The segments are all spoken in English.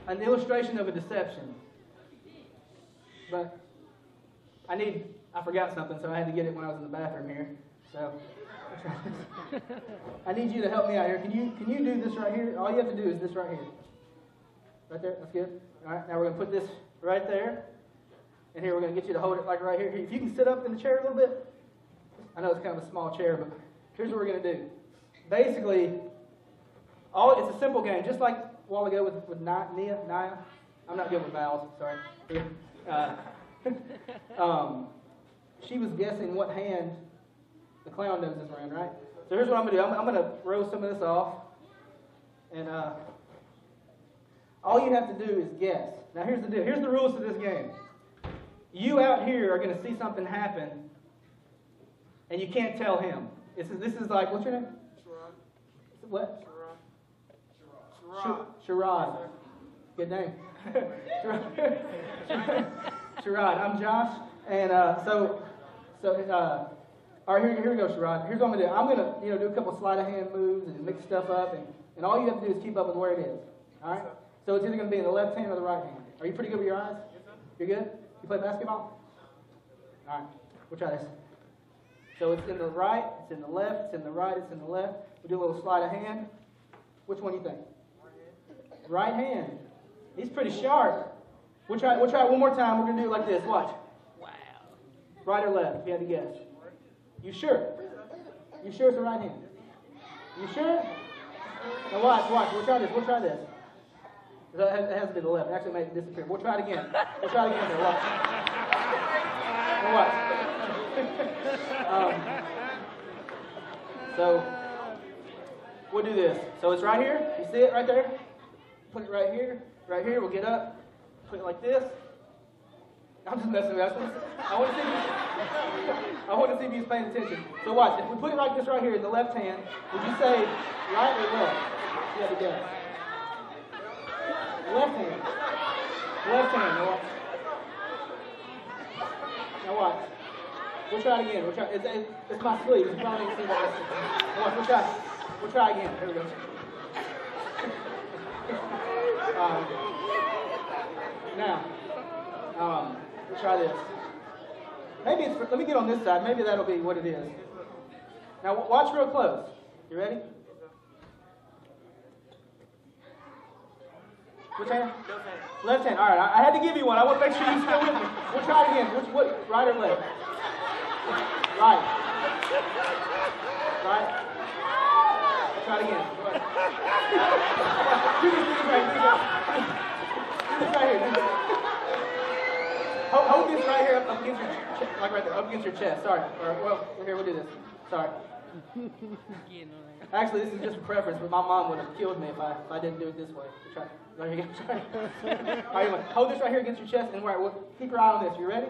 an illustration of a deception. But I forgot something, so I had to get it when I was in the bathroom here. So I need you to help me out here. Can you do this right here? All you have to do is this right here. Right there, that's good. All right, now we're going to put this right there. And here we're going to get you to hold it like right here. If you can sit up in the chair a little bit. I know it's kind of a small chair, but here's what we're going to do. Basically, it's a simple game, just like a while ago with Nia. I'm not good with vowels, sorry. She was guessing what hand the clown noses were in, right? So here's what I'm going to do. I'm going to roll some of this off. And all you have to do is guess. Now here's the deal. Here's the rules to this game. You out here are going to see something happen, and you can't tell him. This is like, what's your name? Sharad. What? Sharad. Good name. Sharad. I'm Josh, and all right, here we go, Sharad. Here's what I'm gonna do. I'm gonna do a couple sleight of hand moves and mix stuff up, and all you have to do is keep up with where it is. All right. So it's either gonna be in the left hand or the right hand. Are you pretty good with your eyes? You're good. You play basketball? All right. We'll try this. So it's in the right, it's in the left, it's in the right, it's in the left. We do a little sleight of hand. Which one do you think? Right hand. He's pretty sharp. We'll try it one more time. We're going to do it like this. Watch. Wow. Right or left, if you had to guess. You sure? You sure it's the right hand? You sure? Now watch. We'll try this. It has to be the left. It actually made it disappear. We'll try it again. There. Watch. Now watch. So we'll do this. So it's right here. You see it right there? Put it right here. Right here. We'll get up. Put it like this. I'm just messing with you. I want to see if he's paying attention. So watch. If we put it like this right here in the left hand, would you say right or left? You have to guess. Left hand. Left hand. Now watch. We'll try it again. It's my sleeve. You probably didn't see that. Now watch. We'll try again. Here we go. Now, we'll try this. Let me get on this side. Maybe that'll be what it is. Now, watch real close. You ready? Which hand? Left hand. All right. I had to give you one. I want to make sure you're still with me. We'll try it again. What? Right or left? Right. Right. Let's try it again. Go ahead. Do this right here. Hold this right here up against your chest, like right there, up against your chest. Sorry. Well, here, we'll do this. Sorry. Actually, this is just a preference, but my mom would have killed me if I didn't do it this way. Try. There you go. All right, hold this right here against your chest, and we'll keep your eye on this. You ready?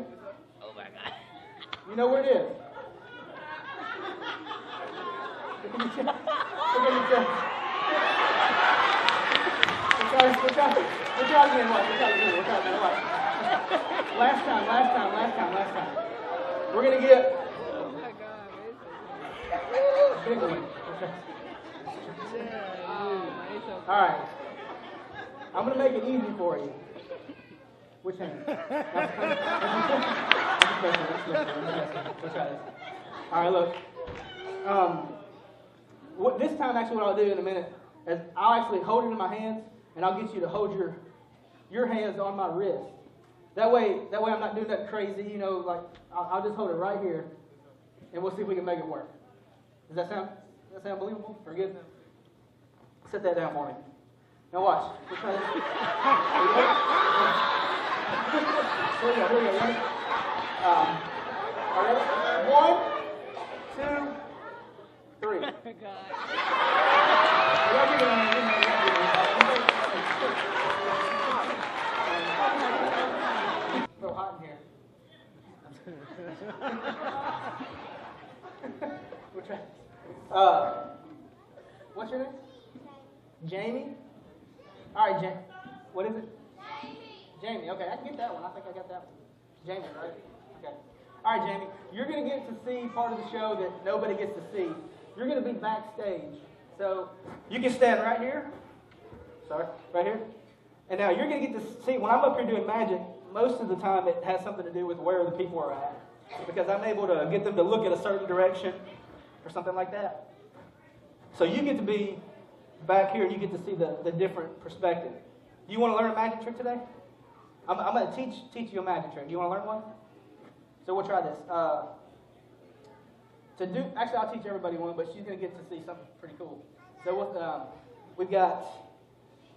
Oh my God. You know where it is. Look at your chest. We'll try again. Watch. Last time. We're going to get... Oh my God. Big one. All right. I'm going to make it easy for you. Which hand? Let's try this. All right, look. This time, actually, what I'll do in a minute is I'll actually hold it in my hands, and I'll get you to hold your hands on my wrist. That way I'm not doing that crazy, like I'll just hold it right here, and we'll see if we can make it work. Does that sound believable or good? Set that down for me. Now watch. We'll try this. Here we go. Ready? All right. 1, 2, 3. Oh my God. A little hot in here. We'll try. What's your name? Jamie? All right, Jamie. What is it? Jamie. Okay, I can get that one. I think I got that one. Jamie, right? Okay. All right, Jamie. You're going to get to see part of the show that nobody gets to see. You're going to be backstage. So you can stand right here. Sorry, right here. And now you're going to get to see, when I'm up here doing magic, most of the time it has something to do with where the people are at. Because I'm able to get them to look at a certain direction or something like that. So you get to be back here and you get to see the different perspective. Do you want to learn a magic trick today? I'm going to teach you a magic trick. Do you want to learn one? So we'll try this. Actually, I'll teach everybody one, but she's going to get to see something pretty cool. So we've got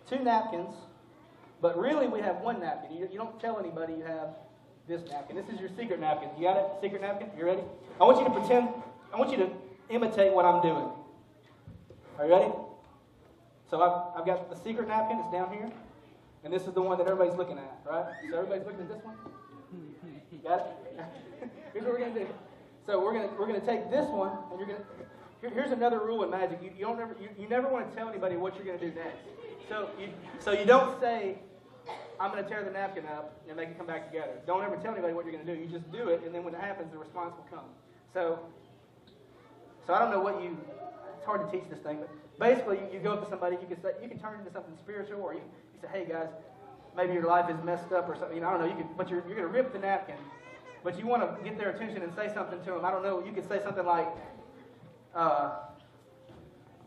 2 napkins, but really we have 1 napkin. You don't tell anybody you have this napkin. This is your secret napkin. You got it? Secret napkin? You ready? I want you to imitate what I'm doing. Are you ready? So I've got the secret napkin. It's down here. And this is the one that everybody's looking at, right? So everybody's looking at this one? Got it? Here's what we're going to do. So we're going to take this one, and you're going to... Here's another rule in magic. You never want to tell anybody what you're going to do next. So you don't say, I'm going to tear the napkin up and make it come back together. Don't ever tell anybody what you're going to do. You just do it, and then when it happens, the response will come. So I don't know what it's hard to teach this thing, but basically you go up to somebody, you can turn it into something spiritual, or you say, hey guys, maybe your life is messed up or something. I don't know. But you're going to rip the napkin, but you want to get their attention and say something to them. I don't know. You could say something like,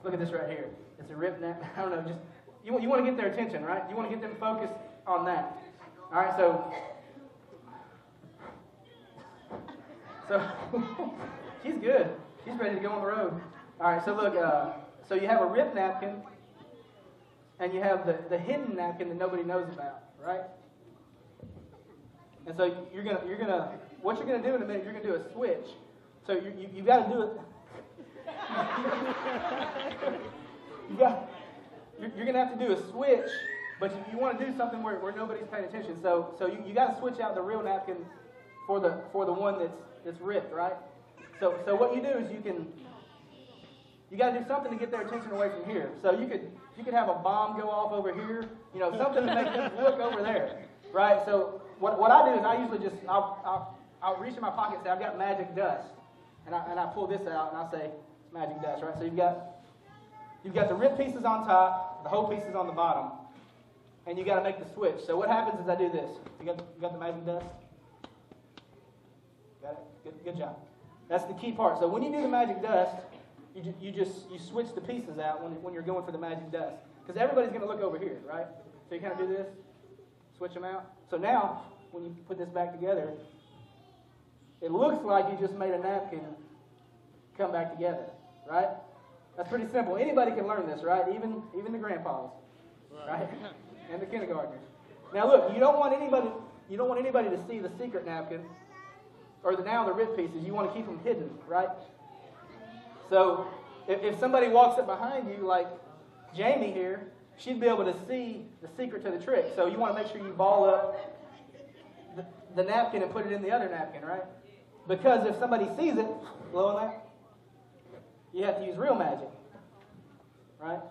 look at this right here. It's a ripped napkin. I don't know. Just you want to get their attention, right? You want to get them focused on that. All right. So she's good. She's ready to go on the road. All right. So look. So you have a ripped napkin, and you have the hidden napkin that nobody knows about, right? And so what you're gonna do in a minute, you're gonna do a switch. So you got to do it. You're gonna have to do a switch, but you want to do something where nobody's paying attention. So you got to switch out the real napkin for the one that's ripped, right? So what you do is you got to do something to get their attention away from here. So you could have a bomb go off over here, something to make them look over there, right? So what I do is I usually I'll reach in my pocket and say I've got magic dust, and I pull this out and I say it's magic dust, right? So you've got the ripped pieces on top, the whole pieces on the bottom, and you got to make the switch. So what happens is I do this. You got the magic dust? Got it? Good job. That's the key part. So when you do the magic dust, you switch the pieces out when you're going for the magic dust. Because everybody's going to look over here, right? So you kind of do this, switch them out. So now, when you put this back together, it looks like you just made a napkin come back together, right? That's pretty simple. Anybody can learn this, right? Even the grandpas, right? And the kindergartners. Now look, you don't want anybody to see the secret napkin or the ripped pieces. You want to keep them hidden, right? So if somebody walks up behind you, like Jamie here, she'd be able to see the secret to the trick. So you want to make sure you ball up the napkin and put it in the other napkin, right? Because if somebody sees it, blow on that, you have to use real magic, right?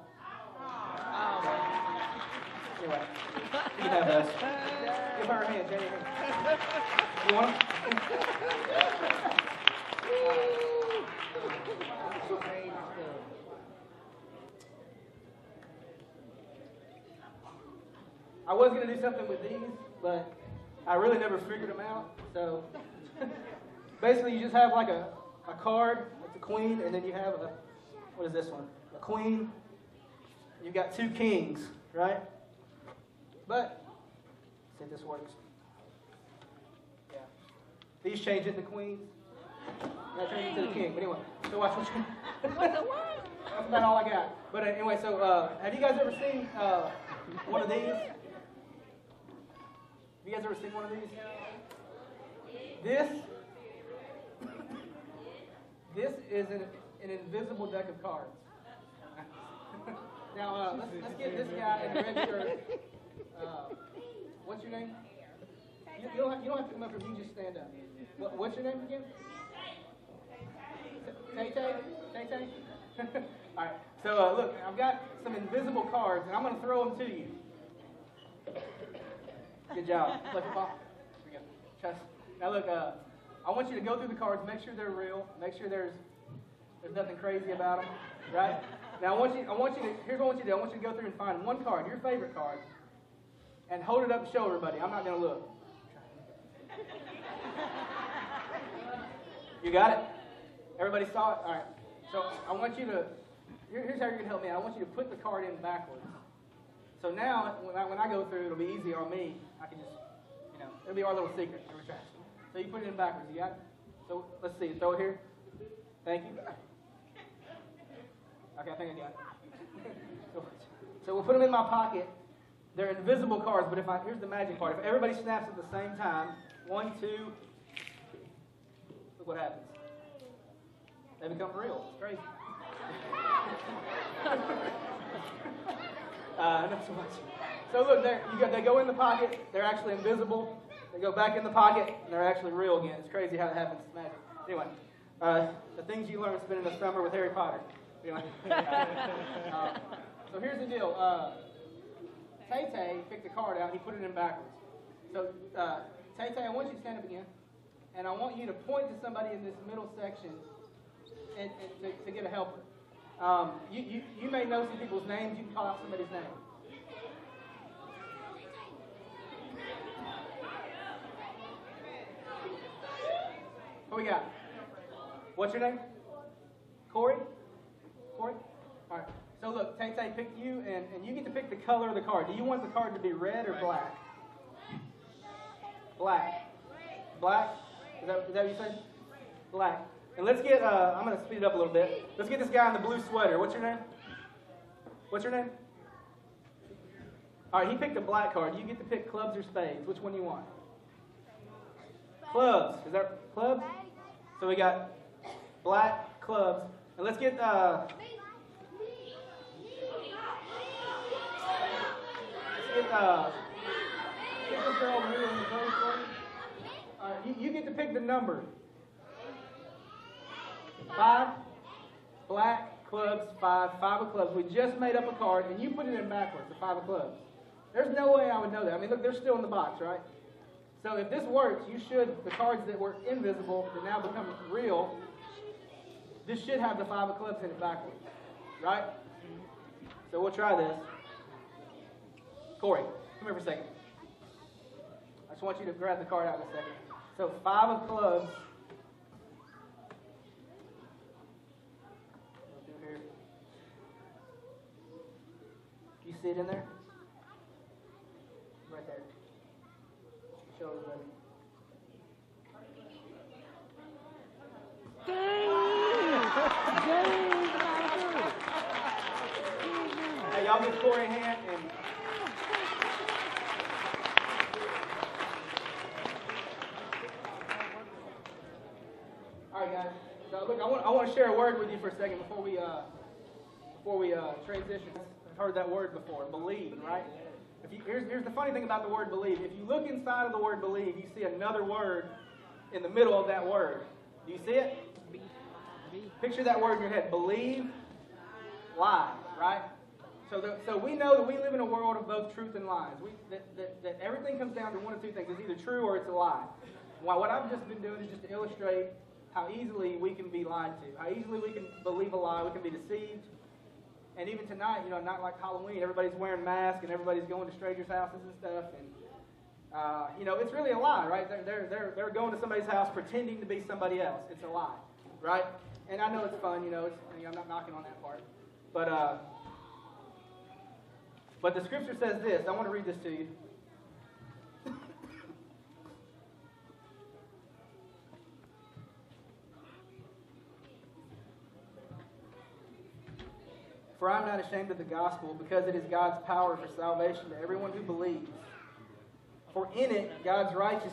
Anyway, you can have those. Give her a hand, Jamie. You want them? I was going to do something with these, but I really never figured them out. So basically you just have like a card, it's a queen, and then you have what is this one? A queen. You've got 2 kings, right? But, let's see if this works. Yeah. These change into queens. That change into the king. But anyway, so watch what you That's about all I got. But anyway, so have you guys ever seen one of these? Have you guys ever seen one of these? This is an invisible deck of cards. Now, let's get this guy in a red shirt. What's your name? You don't have to come up here. You just stand up. What's your name again? Tay-Tay? All right. So, look, I've got some invisible cards, and I'm going to throw them to you. Good job. Flip it off. Here we go. Now, look, I want you to go through the cards, make sure they're real, make sure there's nothing crazy about them, right? Now, here's what I want you to do. I want you to go through and find one card, your favorite card, and hold it up and show everybody. I'm not going to look. You got it? Everybody saw it? All right. So I want you to, here's how you're going to help me. I want you to put the card in backwards. So now, when I go through, it'll be easier on me. I can just, it'll be our little secret. So you put it in backwards. You got it? So let's see. Throw it here. Thank you. Okay, I think I got it. So we'll put them in my pocket. They're invisible cards, but here's the magic part. If everybody snaps at the same time, 1, 2, look what happens. They become real. It's crazy. Not so much. So look, they go in the pocket. They're actually invisible. They go back in the pocket, and they're actually real again. It's crazy how that happens. It's magic. Anyway, the things you learn spending the summer with Harry Potter. Anyway. So here's the deal. Tay-Tay picked the card out. He put it in backwards. So Tay-Tay, I want you to stand up again, and I want you to point to somebody in this middle section and to get a helper. You may know some people's names. You can call out somebody's name. What we got? What's your name? Corey? Corey? All right. So look, Tay-Tay picked you, and you get to pick the color of the card. Do you want the card to be red or black? Black. Black? Is that what you said? Black. And let's get, I'm going to speed it up a little bit. Let's get this guy in the blue sweater. What's your name? What's your name? All right, he picked a black card. You get to pick clubs or spades. Which one do you want? Clubs. Is that clubs? So we got black, clubs. And let's get, get this girl over here in the third floor. All right, you get to pick the number. 5, black, clubs, 5 of clubs. We just made up a card, and you put it in backwards, the 5 of clubs. There's no way I would know that. I mean, look, they're still in the box, right? So if this works, the cards that were invisible that now become real, this should have the 5 of clubs in it backwards, right? So we'll try this. Corey, come here for a second. I just want you to grab the card out in a second. So 5 of clubs. You see it in there? Right there. Show everybody. Hey, y'all give Corey a hand. All right, guys. So look, I want to share a word with you for a second before we transition. I've heard that word before, believe, right? Here's the funny thing about the word believe. If you look inside of the word believe, you see another word in the middle of that word. Do you see it? Picture that word in your head. Believe, lie, right? So we know that we live in a world of both truth and lies. That everything comes down to one of two things. It's either true or it's a lie. Well, what I've just been doing is just to illustrate how easily we can be lied to, how easily we can believe a lie, we can be deceived. And even tonight, not like Halloween, everybody's wearing masks and everybody's going to strangers' houses and stuff. And, it's really a lie, right? They're going to somebody's house pretending to be somebody else. It's a lie, right? And I know it's fun, I'm not knocking on that part. But the scripture says this. I want to read this to you. For I am not ashamed of the gospel, because it is God's power for salvation to everyone who believes. For in it, God's righteous